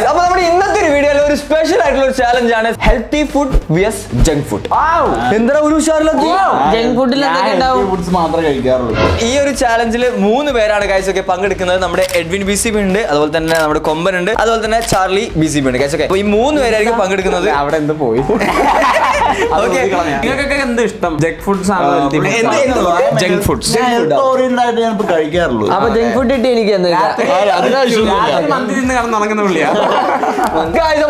അപ്പൊ നമ്മുടെ ഇന്നത്തെ ഒരു വീഡിയോയിൽ ഒരു സ്പെഷ്യൽ ആയിട്ടുള്ള ഒരു ചാലഞ്ച് ആണ് ഹെൽത്തി ഫുഡ് വിയസ് ജങ്ക് ഫുഡ്. എന്താ ഒരു ഉഷാറിലൊക്കെ ജങ്ക് ഫുഡിൽ മാത്രമേ കഴിക്കാറുള്ളൂ. ഈ ഒരു ചാലഞ്ചിൽ 3 പേരാണ് ഗൈസ് ഒക്കെ പങ്കെടുക്കുന്നത്. നമ്മുടെ എഡ്വിൻ BCB ഉണ്ട്, അതുപോലെ തന്നെ നമ്മുടെ കൊമ്പൻ ഉണ്ട്, അതുപോലെ തന്നെ ചാർലി BCB ഉണ്ട് ഗൈസ് ഒക്കെ. അപ്പൊ ഈ 3 പേരായിരിക്കും പങ്കെടുക്കുന്നത്. അവിടെ എന്ത് പോയി നിങ്ങൾക്കൊക്കെ എന്ത് ഇഷ്ടം? ജങ്ക് ഫുഡ്സ് ആണോ ജങ്ക് ഫുഡ്സ്? കഴിക്കാറുള്ളൂ. അപ്പൊ ജങ്ക് ഫുഡ് കിട്ടി എനിക്ക് മന്തി തിന്ന് കടന്നുറങ്ങുന്ന പുള്ളിയാ.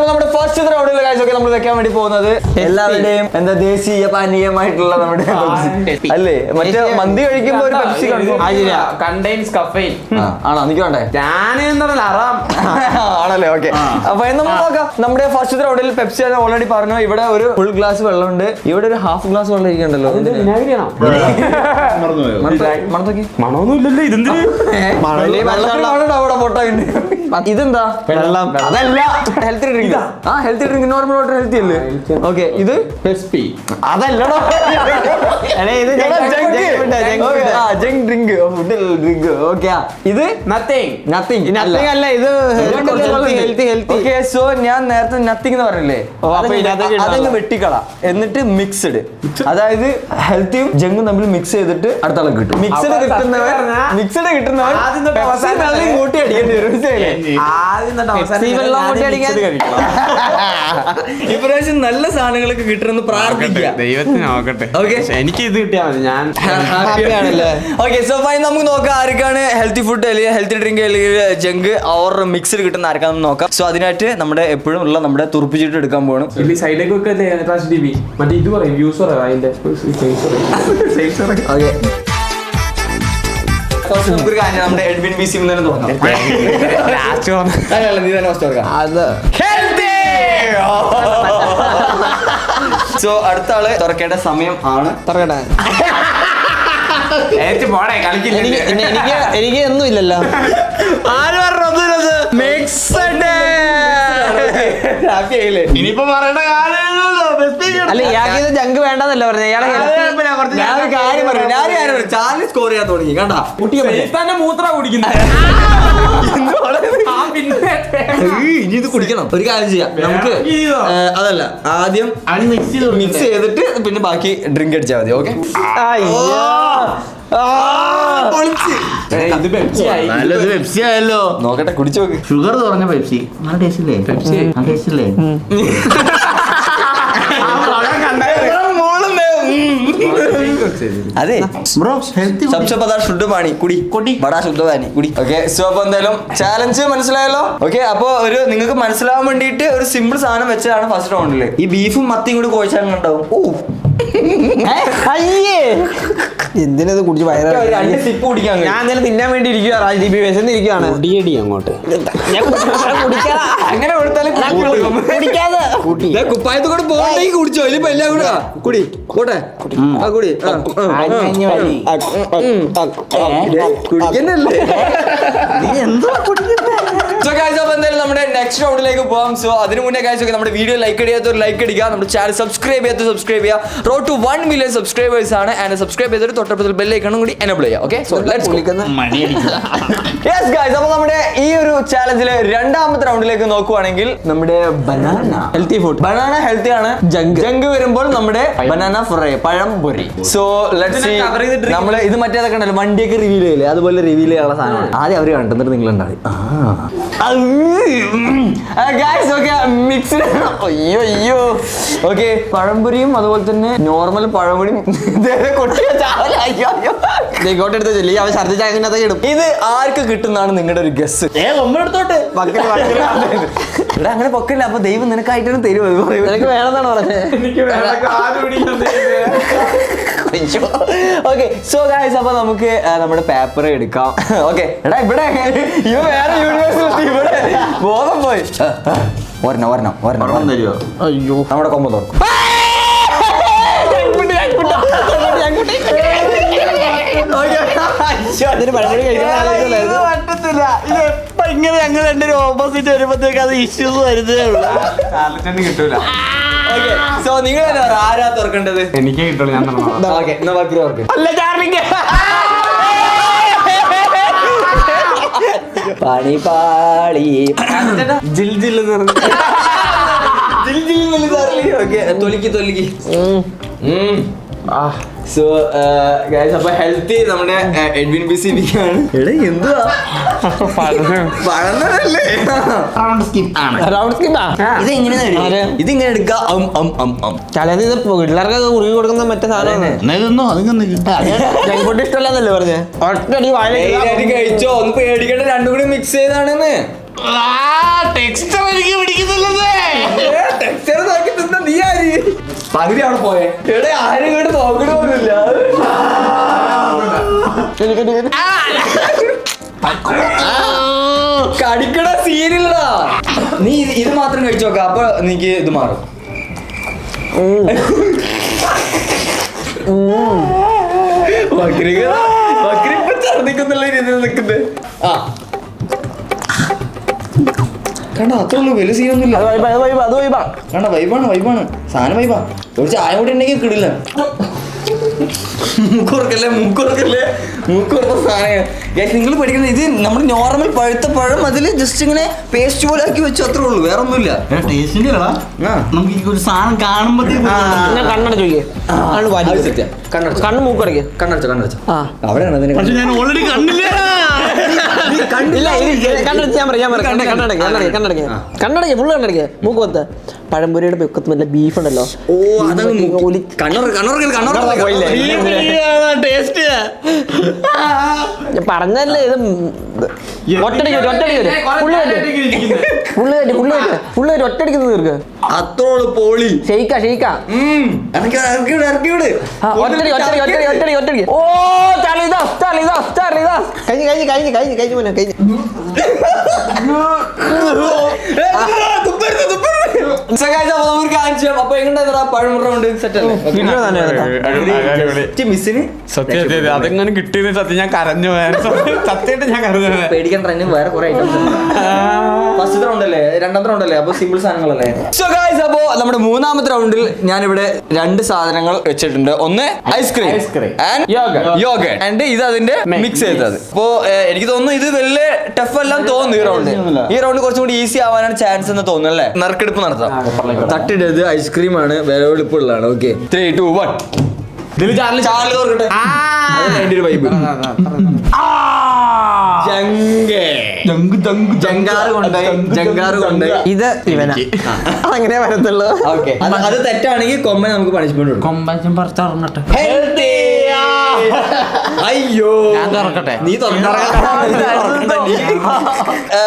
നമ്മുടെ ഫസ്റ്റ് റൗണ്ടിലെ ഗൈസ് ഒക്കെ നമ്മൾ വെക്കാൻ വേണ്ടി പോകുന്നത് എല്ലാവരുടെയും എന്താ ദേശീയ പാനീയമായിട്ടുള്ള നമ്മുടെ അല്ലേ, മറ്റേ മന്തി കഴിക്കുമ്പോ ഒരു പെപ്സി കണ്ടെയ്ൻസ് കഫൈൻ ആണോ? എനിക്ക് വേണ്ടേ? ആണല്ലേ, ഓക്കെ. അപ്പൊ നമ്മൾ നോക്കാം. നമ്മുടെ ഫസ്റ്റ് റൗണ്ടിൽ പെപ്സി ഓൾറെഡി പറഞ്ഞു. ഇവിടെ ഒരു ഫുൾ ഗ്ലാസ് വെള്ളമുണ്ട്, ഇവിടെ ഒരു ഹാഫ് ഗ്ലാസ് വെള്ളം ഇരിക്കണ്ടല്ലോ. മണമൊന്നുമില്ലല്ലോ ഇതെന്താ? അതല്ല healthy drink. Healthy drink normal water healthy അല്ലേ? ഓക്കെ, ഇത് അതല്ലടോ, ജങ്ക് ഡ്രിങ്ക് ഡ്രിങ്ക്. ഓക്കെ, ഇത് നത്തിങ് അല്ല, ഇത് ഹെൽത്തി. സോ ഞാൻ നേരത്തെ നത്തിങ് എന്ന് പറഞ്ഞില്ലേ, അതങ്ങ് വെട്ടിക്കള, എന്നിട്ട് മിക്സ്ഡ്, അതായത് ഹെൽത്തിയും ജങ്കും തമ്മിൽ മിക്സ് ചെയ്തിട്ട് അടുത്ത ആളെ കിട്ടും. മിക്സ്ഡ് കിട്ടുന്നവൻ കൂട്ടി അടിക്കേണ്ടി വരും. ഇപ്രാവശ്യം നല്ല സാധനങ്ങളൊക്കെ കിട്ടണമെന്ന് പ്രാർത്ഥിക്കുക. ദൈവത്തിന് നോക്കട്ടെ. എനിക്ക് ഇത് കിട്ടിയാൽ മതി, ഞാൻ ഹാപ്പിയാണല്ലേ. ഓക്കെ, സോ ഫൈൻ, നമുക്ക് നോക്കാം ആർക്കാണ് ഹെൽത്തി ഫുഡ് അല്ലെങ്കിൽ ഹെൽത്തി ഡ്രിങ്ക് അല്ലെങ്കിൽ ജങ്ക് ഓർ മിക്സ്ഡ് കിട്ടുന്ന ആർക്കാണെന്ന് നോക്കാം. സോ അതിനായിട്ട് നമ്മുടെ എപ്പോഴും ഉള്ള നമ്മുടെ തുറപ്പിച്ചിട്ട് എടുക്കാൻ പോകണം. സൈഡിലേക്ക് മറ്റേ ഇത് പറയും യൂസർ അതിന്റെ നമുക്കൊരു കാര്യം നമ്മുടെ എഡ്വിൻ BCB തന്നെ തോന്നാം. സോ അടുത്ത ആള് തുറക്കേണ്ട സമയം ആണ്. തുറക്കട്ടെ. എനിക്ക് ഒന്നും ഇല്ലല്ലോ. ആര് പറഞ്ഞത്? ഇനിയിപ്പോ പറയേണ്ട അല്ല, ഇയാൾക്ക് ഇത് ജങ്ക് വേണ്ടെന്നല്ല പറഞ്ഞത്. ഇയാളെ ചാർലി സ്കോർ ചെയ്യാൻ തുടങ്ങി കണ്ടാ. മൂത്ര കുടിക്കുന്നത് ഇനി ഇത് കുടിക്കണം. ഒരു കാര്യം ചെയ്യാം, നമുക്ക് അതല്ല, ആദ്യം മിക്സ് ചെയ്തിട്ട് പിന്നെ ബാക്കി ഡ്രിങ്ക് അടിച്ചാൽ മതി. ഓക്കെ, ഇത് പെപ്സി ആയല്ലോ. നോക്കട്ടെ, കുടിച്ചു നോക്ക്. ഷുഗർ കുറഞ്ഞ പെപ്സി നല്ല ടേസ്റ്റ് ഇല്ലേ? ടേസ്റ്റ് ഇല്ലേ? അതെ ബ്രോ, सबसे पता शुद्ध पानी कुड़ी बड़ा शुद्ध पानी कुड़ी. ഓക്കെ, സോ അപ്പൊ എന്തായാലും ചാലഞ്ച് മനസ്സിലായല്ലോ. ഓക്കെ, അപ്പൊ ഒരു നിങ്ങൾക്ക് മനസ്സിലാവാൻ വേണ്ടിയിട്ട് ഒരു സിമ്പിൾ സാധനം വെച്ചതാണ് ഫസ്റ്റ് റൗണ്ടില്. ഈ ബീഫും മത്തിയും കൂടി കോഴിച്ചാലും ഉണ്ടാവും. എന്തിനത് കുടിച്ച് രണ്ട് സിപ്പ് കുടിക്കാൻ. ഞാൻ എന്തായാലും തിന്നാൻ വേണ്ടി ഇരിക്കുക. രാജ്ദീപ് വിശന്നിരിക്കുകയാണ്. അങ്ങോട്ട് അങ്ങനെ കൊടുത്താലും കുപ്പായത്ത് കൂടെ പോകണ്ടെങ്കിൽ കുടിച്ചോ. ഇതിപ്പോ എല്ലാം കൂടെ കുടി പോട്ടെ. കുടി കുടിക്കുന്നല്ലേ. എന്തായാലും നമ്മുടെ നെക്സ്റ്റ് റൗണ്ടിലേക്ക് പോകാം. സോ അതിന് മുന്നേ കാഴ്ച നമ്മുടെ വീഡിയോ ലൈക്ക് ചെയ്യാത്തവർ ലൈക്ക് അടിക്കുക, നമ്മുടെ ചാനൽ സബ്സ്ക്രൈബ് ചെയ്യാത്തവർ സബ്സ്ക്രൈബ് ചെയ്യുക. റോഡ് ടു 1 million സബ്സ്ക്രൈബേഴ്സ് ആണ്. ആൻഡ് സബ്സ്ക്രൈബ് ചെയ്തിട്ട് തൊട്ടപ്പുറത്തിൽ ബെൽ ഐക്കണും കൂടി എനേബിൾ ചെയ്യുക. Okay, so let's yes guys. അപ്പോൾ നമ്മുടെ ഈ ഒരു ചാലഞ്ചിലെ രണ്ടാമത്തെ റൗണ്ടിലേക്ക് നോക്കുവാണെങ്കിൽ നമ്മുടെ banana healthy food. Banana healthy ആണ്. ജങ്ക് വരുമ്പോൾ നമ്മുടെ ബനാന ഫ്രൈ, പഴം പൊരി. So let's see. നമ്മള് ഇത് മറ്റേതൊക്കെ ഉണ്ടല്ലോ, വണ്ടിയൊക്കെ റിവീൽ ചെയ്യില്ലേ, അതുപോലെ റിവീൽ ചെയ്യാനുള്ള സാധനമാണ്. ആദ്യം അവർ കണ്ടെന്നിട്ട് നിങ്ങൾ ഉണ്ടാവും. Guys okay, mixed. അയ്യോ ഓക്കെ, പഴംപൊരിയും അതുപോലെ തന്നെ നോർമൽ പഴംപൊരിയും. ഇത് ആർക്ക് കിട്ടുന്നതാണ് നിങ്ങളുടെ ഒരു ഗസ്? എടുത്തോട്ടെ. ഇവിടെ അങ്ങനെ പൊക്കില്ല. അപ്പൊ ദൈവം നിനക്കായിട്ടാണ് തരുമോ? നിനക്ക് വേണമെന്നാണ് പറഞ്ഞത്. ഓക്കെ, സോ ഗൈസ് അപ്പൊ നമുക്ക് നമ്മുടെ പേപ്പർ എടുക്കാം. ഓക്കെ, എടാ ഇവിടെ ഇവ വേറെ യൂണിവേഴ്സിറ്റി, ഇവിടെ ബോധം പോയി. ഒരെണ്ണം തരുമോ? അയ്യോ, നമ്മുടെ കൊമ്പ് തുറക്കും. ഇങ്ങനെ ഞങ്ങൾ രണ്ടുപേരും ഓപ്പോസിറ്റ് വരുമ്പോഴത്തേക്ക് അത് ഇഷ്യൂസ് വരുന്നേ ഉള്ളൂ. കിട്ടൂല. സോ നിങ്ങൾ ആരാ തുറക്കേണ്ടത്? എനിക്ക് കിട്ടുള്ളൂ, ഞാൻ അല്ല, പണിപാളി ജിൽ ജിൽ എന്ന് പറഞ്ഞു. തൊലിക്ക് സോ ഗൈസ് അപ്പൊ ഹെൽത്തി നമ്മുടെ എഡ്വിൻ ബിസിബി ആണ്. എടാ എന്തുവാ പഴന്നല്ലേ ഇതിങ്ങനെ എടുക്കാം. ഇത് പിള്ളേർക്കൊക്കെ കുറുകി കൊടുക്കുന്ന മറ്റേ സാധനമാണ്. ജങ്ക് ഇഷ്ടമല്ലെന്നല്ലേ പറഞ്ഞേ? ഒറ്റടി കഴിച്ചോ ഒന്ന് പേടിക്കണ്ട, രണ്ടും കൂടി മിക്സ് ചെയ്താണെന്ന്. ടെക്സ്റ്റർ എനിക്ക് പിടിക്കുന്നില്ലേ? ടെക്സ്ചർ നോക്കി തിന്ന നീ ആര് പകുതി അവിടെ പോയെ? എവിടെ ആരും ഇങ്ങോട്ട് നോക്കണമെന്നില്ല. കടിക്കണ സീനില്ലടാ. നീ ഇത് മാത്രം കഴിച്ചു നോക്ക, അപ്പൊ നീക്ക് ഇത് മാറും. ഇപ്പൊ ഛർദിക്കുന്നുള്ള രീതിയിൽ നിൽക്കുന്നത്. ആ കണ്ട അത്രേ ഉള്ളൂ, വലിയ സീനൊന്നുമില്ല. കണ്ട വൈബാണ് സാധനം വൈബാ. ഒരു ചായ കൂടി ഉണ്ടെങ്കിൽ കിടില്ല. മൂക്കുറക്കല്ലേ സാധനം. നിങ്ങൾ പഠിക്കുന്നത് ഇത് നമ്മുടെ നോർമൽ പഴുത്ത പഴം അതിൽ ജസ്റ്റ് ഇങ്ങനെ പേസ്റ്റ് പോലെ ആക്കി വെച്ചു, അത്രേ ഉള്ളൂ, വേറെ ഒന്നുമില്ല. നമുക്ക് ഒരു സാധനം കാണുമ്പോഴത്തേക്ക് കണ്ണ് മൂക്കടയ്ക്ക് കണ്ണടച്ച അവിടെയാണ് അതിനെ ഞാൻ ഓൾറെഡി കണ്ടില്ല. കണ്ണടയ്ക്ക് ഫുള്ള് കണ്ണടയ്ക്ക് മൂക്കുവത്ത് പഴംപൊരിയുടെ വെക്കത്ത് നല്ല ബീഫ് ഉണ്ടല്ലോ. പറഞ്ഞല്ലേ ഇത് ഒറ്റടിക്ക് തീർക്ക്. അത്രോള് പോളി ഷെയ്ക്കാ ഒറ്റടി. ഓ കഴിഞ്ഞു മോനെ കഴിഞ്ഞു. അപ്പൊ എങ്ങനെ പഴമുറ കൊണ്ട് സെറ്റ് മിസ്സിന് അതെങ്ങനെ കിട്ടിയെന്ന് സത്യം ഞാൻ കരഞ്ഞു. സത്യമായിട്ട് ഞാൻ കരഞ്ഞു. പേടിക്കാൻ ട്രെൻഡ് വേറെ കുറെ ഐറ്റംസ് ഫസ്റ്റ് റൗണ്ട് അല്ലേ, രണ്ടാമത്തെ റൗണ്ട് അല്ലേ, അപ്പൊ സിമ്പിൾ സാധനങ്ങളല്ലേ. സോ ഗൈസ് അപ്പോ നമ്മുടെ മൂന്നാമത്തെ റൗണ്ടിൽ ഞാനിവിടെ രണ്ട് സാധനങ്ങൾ വെച്ചിട്ടുണ്ട്. ഒന്ന് ഐസ്ക്രീം ആൻഡ് യോഗർട്ട് ആൻഡ് ഇത് അതിന്റെ മിക്സ് ചെയ്തത്. അപ്പോ എനിക്ക് തോന്നുന്നു ഇത് വലിയ ടഫ് എല്ലാം തോന്നുന്നു. ഈ റൗണ്ട് കുറച്ചും കൂടി ഈസി ആവാനാണ് ചാൻസ് എന്ന് തോന്നുന്നു അല്ലേ. നറുക്കെടുപ്പ് നടത്താം. തട്ടിടത് ഐസ്ക്രീം ആണ്, വില എളുപ്പമുള്ളതാണ്. ഓക്കെ 3, 2, 1. ഇത് ഇവനാ അങ്ങനെ വരത്തുള്ളൂ. അത് തെറ്റാണെങ്കിൽ കൊമ്പൻ നമുക്ക് പണിഷ്മെന്റ് കൊടുക്കും. കൊമ്പൻ പുറത്തിറങ്ങട്ടെ. അയ്യോ ഞാൻ തുറക്കട്ടെ. നീ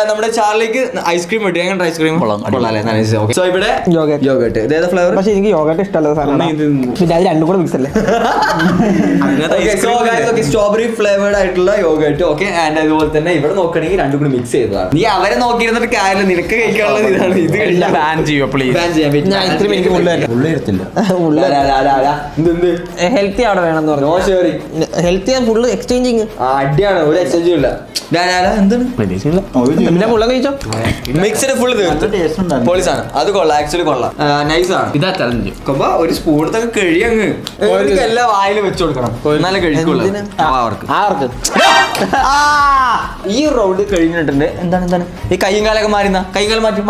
നമ്മുടെ ചാർലിക്ക് ഐസ്ക്രീം കിട്ടി. എങ്ങനെ ഐസ്ക്രീം സോ ഇവിടെ യോഗർട്ട്. ഇതേതാ ഫ്ലേവർ? പക്ഷെ എനിക്ക് യോഗർട്ട് ഇഷ്ടമല്ല സാധനം. പിന്നെ അത് രണ്ടും കൂടെ മിക്സ് അല്ലേ. സ്ട്രോബെറി ഫ്ലേവേർഡ് ആയിട്ടുള്ള യോഗർട്ട്. ഓക്കെ ആൻഡ് അതുപോലെ തന്നെ ഇവിടെ നോക്കണെങ്കിൽ രണ്ടും കൂടി മിക്സ് ചെയ്തതാണ്. നീ അവരെ നോക്കിയിരുന്നിട്ട് കാര്യം നിനക്ക് കഴിക്കാനുള്ളത് ഇതാണ്. ഇത് ബാൻ ചെയ്യോ പ്ലീസ്? ബാൻ ചെയ്യാൻ ഐസ്ക്രീം എനിക്ക് ഹെൽത്തി അവിടെ വേണമെന്ന് പറഞ്ഞു. No sharing. Healthy and full exchanging. അടിയാണ്, ഒരു എക്സ്ചേഞ്ചും ഇല്ല. പിന്നെ മുള്ള കഴിച്ചോ. മിക്സഡ് ഫുള്ള് പോളിസാണ്. അത് കൊള്ളാം, ആക്ച്വലി കൊള്ളാം, നൈസ് ആണ്. ഇതാ ചലഞ്ച്. ഒരു സ്പൂണത്തൊക്കെ കഴിയങ്ങ് എല്ലാം വായിൽ വെച്ചു കൊടുക്കണം, എന്നാലും കഴിക്കുള്ളൂ അവർക്ക്. ഈ റൗണ്ട് കഴിഞ്ഞിട്ടുണ്ട്. എന്താണ് ഈ കൈയും കാലൊക്കെ മാറിന്ന കൈകാലം മാറ്റി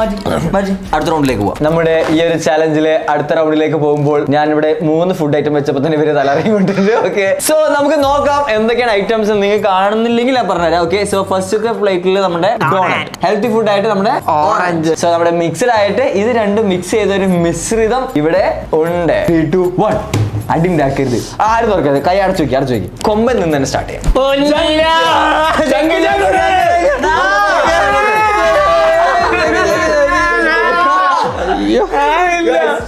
അടുത്ത റൗണ്ടിലേക്ക് പോവാം. നമ്മുടെ ഈ ഒരു ചാലഞ്ചിലെ അടുത്ത റൗണ്ടിലേക്ക് പോകുമ്പോൾ ഞാൻ ഇവിടെ 3 ഫുഡ് ഐറ്റം വെച്ചപ്പോൾ തന്നെ ഇവര് തലറിയുന്നുണ്ട്. ഓക്കെ സോ നമുക്ക് നോക്കാം എന്തൊക്കെയാണ് ഐറ്റംസ്. നിങ്ങൾ കാണുന്നില്ലെങ്കിൽ ഞാൻ പറഞ്ഞുതരാം. ഓക്കെ സോ ഫസ്റ്റ് പ്ലേറ്റിൽ നമ്മുടെ ഡോണറ്റ് ഹെൽത്തി ഫുഡ് ആയിട്ട് നമ്മുടെ ഓറഞ്ച്. സോ നമ്മുടെ മിക്സഡ് ആയിട്ട് ഇത് രണ്ടും മിക്സ് ചെയ്ത ഒരു മിശ്രിതം ഇവിടെ ഉണ്ട്. 3, 2, 1. അടിണ്ടാക്കരുത്, ആരും തുറക്കരുത്, കൈ അടച്ചു വെക്കി. കൊമ്പൻ നിന്ന് തന്നെ സ്റ്റാർട്ട് ചെയ്യാം.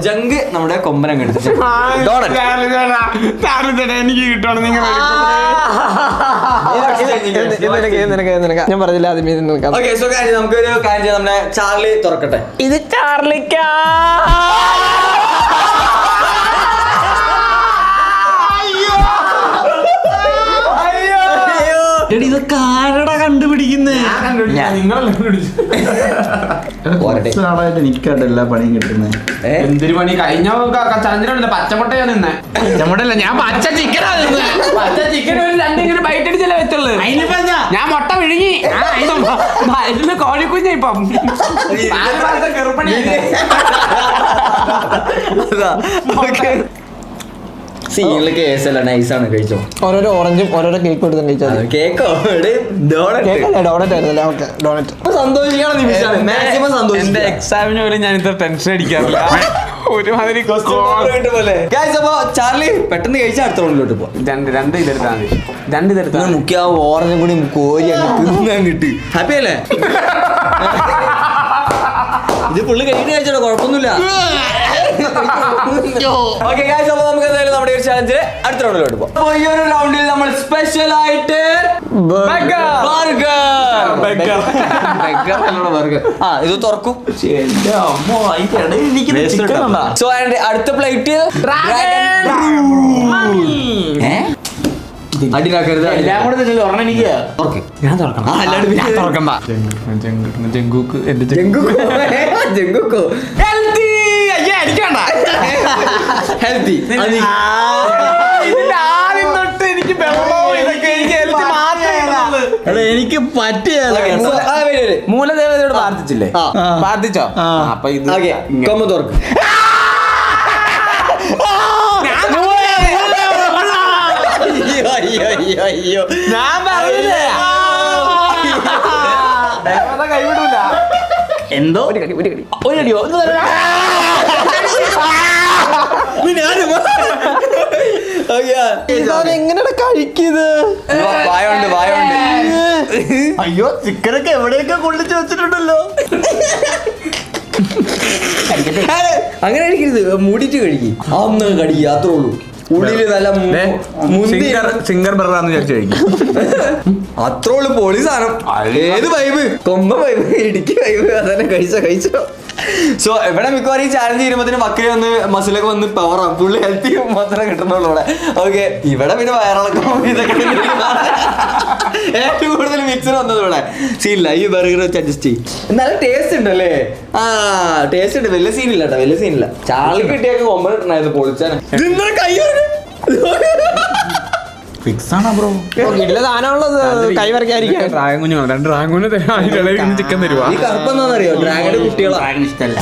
ജങ്ക് നമ്മുടെ കൊമ്പനങ്ങ് എടുത്തു. എനിക്ക് കിട്ടണം. നിങ്ങൾ ഞാൻ പറഞ്ഞില്ല നമുക്കൊരു കാര്യം ചെയ്യാം. നമ്മുടെ ചാർലി തുറക്കട്ടെ. ഇത് ചാർലിക്കാ. ഇതൊക്കെ ആരടാ കണ്ടുപിടിക്കുന്നത്? കണ്ടുപിടിക്കുന്നേ നിങ്ങളല്ലേ കണ്ടുപിടിച്ചു. കുറച്ച് നാളായിട്ട് എനിക്കായിട്ട് എല്ലാ പണിയും കിട്ടുന്നത്. എന്തൊരു പണി കഴിഞ്ഞ ചന്ദ്രനുണ്ട് പച്ചമുട്ടയാ നിന്നെ. പച്ചമുട്ടല്ല, ഞാൻ പച്ച ചിക്കനാ നിന്നെ. പച്ച ചിക്കൻ ഒരു രണ്ടിങ്ങനെ ബൈറ്റ് അടിച്ചല്ലേ വെച്ചുള്ളൂ. ഞാൻ മുട്ട വിഴുങ്ങി. ഇതിന് കോഴിക്കുഞ്ഞ ഇപ്പം ഗർഭിണി. സീനില് കേസല്ല, നൈസാണ്. കഴിച്ചോ. ഓരോരോ ഓറഞ്ചും ഓരോരോ കേക്കും എടുത്ത് കഴിച്ചാൽ കേക്കോ? ഡോണറ്റ് ആയിരുന്നല്ലേ? Okay, donut. സന്തോഷിക്കണം നിമിഷമാണ്, മാക്സിമം എന്റെ സന്തോഷിക്കാം. എക്സാമിന് പോലും ഞാൻ ഇത്ര ടെൻഷൻ അടിക്കാറില്ല. ഒരുമാതിരി അപ്പൊ ചാർലി പെട്ടെന്ന് കഴിച്ചാൽ അടുത്ത റൗണ്ടിലോട്ട് പോവാം. രണ്ട് ഇതെടുത്താൽ മതി. രണ്ട് ഇതെടുത്താൽ മുക്കി ആ ഓറഞ്ചും കൂടി കോരി കിട്ടി. ഹാപ്പി അല്ലേ? ഇത് പുള്ളി കഴിഞ്ഞിട്ട് കഴിച്ചോ, കുഴപ്പമൊന്നുമില്ല. ഓക്കെ ഗൈസ്, അപ്പൊ നമുക്ക് എന്തായാലും നമ്മുടെ ഒരു ചാലഞ്ച് അടുത്ത റൗണ്ടിലോട്ട് പോകാം. അപ്പൊ ഈ ഒരു റൗണ്ടിൽ നമ്മൾ സ്പെഷ്യൽ ആയിട്ട് ഇത് തുറക്കും. സോ അടുത്ത പ്ലേറ്റ് അടിയിലാക്കരുത്. എല്ലാം കൂടെ തുറന്ന് എനിക്ക് ഞാൻ തുറക്കണം. തുറക്കണ്ട. ജങ്കൂക്ക് എന്റെ ജങ്കുക്കോ ഹെൽത്തി. അയ്യേ അടിക്കണ്ട. ഹെൽത്തി. ഇതിന്റെ ആദ്യം തൊട്ട് എനിക്ക് വെള്ളവും ഇതൊക്കെ എനിക്ക് ഹെൽത്തി മാത്രമേ. എനിക്ക് പറ്റിയ മൂലദേവതയോട് പ്രാർത്ഥിച്ചില്ലേ? പ്രാർത്ഥിച്ചോ? അപ്പൊ ഇത് കൊമ്പ് തുറക്കും. അയ്യോ ഞാൻ പറഞ്ഞില്ലേ കൈവിടൂല. എന്തോ ഒരടിയോ എങ്ങനെയാണ് കഴിക്കുന്നത്? വായുണ്ട് വായുണ്ട്. അയ്യോ, ചിക്കനൊക്കെ എവിടെയൊക്കെ കൊള്ളിച്ച് വെച്ചിട്ടുണ്ടല്ലോ. അങ്ങനെ കഴിക്കരുത്, മൂടിട്ട് കഴിക്കും. അന്ന് കടിക്കുക, അത്രേ ഉള്ളൂ. ഉള്ളില് നല്ല സിംഗർ ബ്രദറാന്ന് വിചാരിച്ചു കഴിക്കും. അത്രേ ഉള്ളു. പൊളി സാധനം. ഏത് വൈബ്? കൊമ്പ വൈബ്, ഇടുക്കി വൈബ്. അതന്നെ കഴിച്ചോ. സോ ഇവിടെ മിക്കവാറും ഈ ചാലഞ്ച് ചെയ്യുമ്പോഴത്തേന് മക്കളെ വന്ന് മസിലൊക്കെ വന്ന് പവറാവും. ഫുള്ള് ഹെൽത്തി മാത്രമേ കിട്ടുന്നുള്ളൂ ഇവിടെ. ഓക്കെ, ഇവിടെ പിന്നെ വയറിളക്കം ഇതൊക്കെ ഏറ്റവും കൂടുതൽ മിക്സർ വന്നത് ഇവിടെ. സീനില്ല, ഈ ബർഗർ വെച്ച് അഡ്ജസ്റ്റ് ചെയ്യും. എന്നാലും ടേസ്റ്റ് ഉണ്ടല്ലേ? ടേസ്റ്റ് ഉണ്ട്. വലിയ സീനില്ല കേട്ടോ, വലിയ സീനില്ല. ചാളി കിട്ടിയൊക്കെ കൊമ്പ കിട്ടണായിരുന്നു, പൊളിച്ചാണ്. കൈ ഫിക്സ് ആണോ ബ്രോ? വീട്ടിലെ സാധനമുള്ളത് കൈ വരയ്ക്കാതിരിക്കാൻ. ഡ്രാഗൺ കുഞ്ഞുങ്ങൾ 2 ഡ്രാഗൺ കുഞ്ഞ് തരാം. ചിക്കൻ തരുവാ. ഈ കറുപ്പെന്നാന്നറിയോ? ഡ്രാഗന്റെ കുട്ടികളാണ് ഇഷ്ടമല്ല.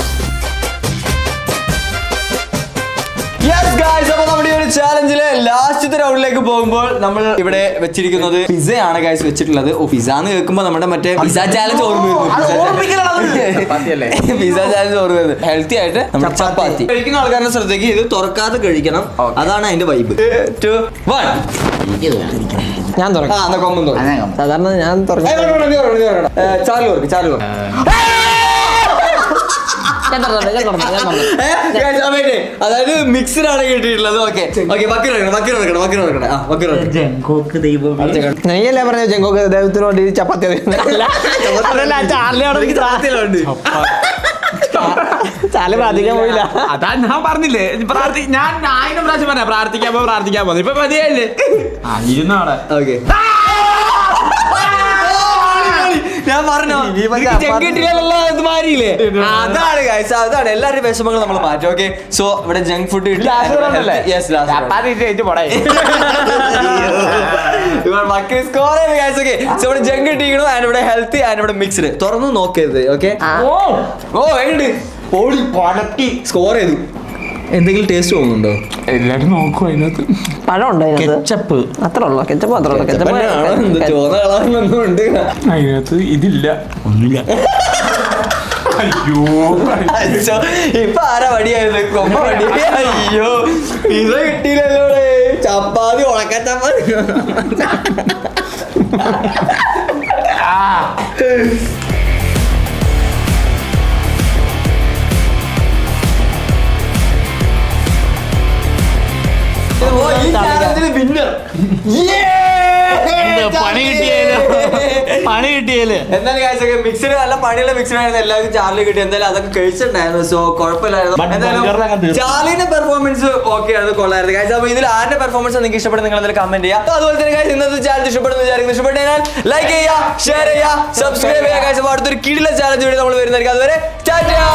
അപ്പൊ നമ്മുടെ ഒരു ചാലഞ്ചില് ലാസ്റ്റത്തെ റൗണ്ടിലേക്ക് പോകുമ്പോൾ നമ്മൾ ഇവിടെ വെച്ചിരിക്കുന്നത് പിസയാണ് ഗൈസ് വെച്ചിട്ടുള്ളത്. പിസ എന്ന് കേൾക്കുമ്പോൾ നമ്മുടെ മറ്റേ പിസ ചാലഞ്ച് ഓർമ്മ വരുന്നു. പിസ ചാലഞ്ച് ഓർമ്മ വരുന്നത്. ഹെൽത്തി ആയിട്ട് നമ്മുടെ ചപ്പാത്തി കഴിക്കുന്ന ആൾക്കാരുടെ ശ്രദ്ധയ്ക്ക് ഇത് തുറക്കാതെ കഴിക്കണം. അതാണ് അതിന്റെ വൈബ്. 2, 1. ഞാൻ തുറക്കാം. കൊമ്പം തുറക്കും. സാധാരണ ഞാൻ തുറക്കാം. ചാർലി തുറക്കും. അതായത് മിക്സഡ് ആണ് കിട്ടിയിട്ടുള്ളത്. ഓക്കെ നെയ്യല്ലേ പറഞ്ഞ ജങ്കോക്ക് ദൈവത്തിനോട് ചപ്പാത്തി ചാല പ്രാർത്ഥിക്കാൻ പോയില്ല. അതാ ഞാൻ പറഞ്ഞില്ലേ, ഞാൻ 1000 പ്രാവശ്യം പറഞ്ഞ പ്രാർത്ഥിക്കാൻ പോകുന്നു. ഇപ്പൊ മതിയായില്ലേ? ഇരുന്നാടെ. ഓക്കെ, ഞാൻ പറഞ്ഞോ മാറിയില്ലേ? അതാണ് ഗൈസ്, അതാണ് എല്ലാവരുടെയും വിഷമങ്ങൾ നമ്മൾ മാറ്റും. ഓക്കെ, സോ ഇവിടെ ജങ്ക് ഫുഡ് സ്കോർ ചെയ്ത് ഗൈസ്. ഓക്കെ, സോ ഇവിടെ ജങ്ക് കിട്ടിയിരിക്കണു. ആൻഡ് ഇവിടെ ഹെൽത്തി ആൻഡ് ഇവിടെ മിക്സ്ഡ്. തുറന്നു നോക്കരുത്. ഓക്കെ, ഓ എങ്ങനെയുണ്ട്? പൊളി പടക്കി സ്കോർ ചെയ്തു. എന്തെങ്കിലും ടേസ്റ്റ് തോന്നുന്നുണ്ടോ? എല്ലാരും നോക്കും അതിനകത്ത്. പഴം ഉണ്ടോ? കെച്ചപ്പ് അത്ര ഉള്ളു. കെച്ചപ്പ് മാത്രമേ ഉള്ളൂ. ചോന്ന കളറൊന്നുമുണ്ട് അതിനകത്ത് ഇതില്ല, ഒന്നുമില്ല. അയ്യോ, ഇപ്പൊ ആരാ വടിയായത്? കൊമ്പ വടി. അയ്യോ, ഇത് കിട്ടിയില്ലല്ലോ. ചപ്പാത്തി ഉണക്ക ചപ്പാത്തി. പണി കിട്ടിയാലോ? പണി കിട്ടിയല്ലേ. എന്തായാലും guys ഒക്കെ മിക്സഡ് നല്ല പണിയുള്ള മിക്സഡ് ആയിരുന്നു എല്ലാവർക്കും ചാർലി കിട്ടി. എന്തായാലും അതൊക്കെ കഴിച്ചിട്ടുണ്ടായിരുന്നു. സോ കുഴപ്പമില്ലായിരുന്നു. But എന്തായാലും burger അങ്ങ് തീർന്നു. ചാർലിന്റെ പെർഫോമൻസ് ഓക്കെ ആയിരുന്നു, കൊള്ളായിരുന്നു guys. അപ്പൊ ഇതിൽ ആരുടെ പെർഫോമൻസ് നിങ്ങൾക്ക് ഇഷ്ടപ്പെടുന്ന നിങ്ങൾ എന്തായാലും കമന്റ് ചെയ്യുക. അതുപോലെ തന്നെ guys ഇന്നത്തെ ചാലഞ്ച് ഇഷ്ടപ്പെടുന്ന വിചാരിക്കുന്നു. ഇഷ്ടപ്പെട്ടതിനാൽ ലൈക്ക് ചെയ്യുക, ഷെയർ ചെയ്യുക, സബ്സ്ക്രൈബ് ചെയ്യുക guys. അപ്പോൾ അടുത്തൊരു കിടില ചാലഞ്ച് വീഡിയോ നമ്മൾ വരുന്നതായിരിക്കും. അതുവരെ ടാറ്റാ.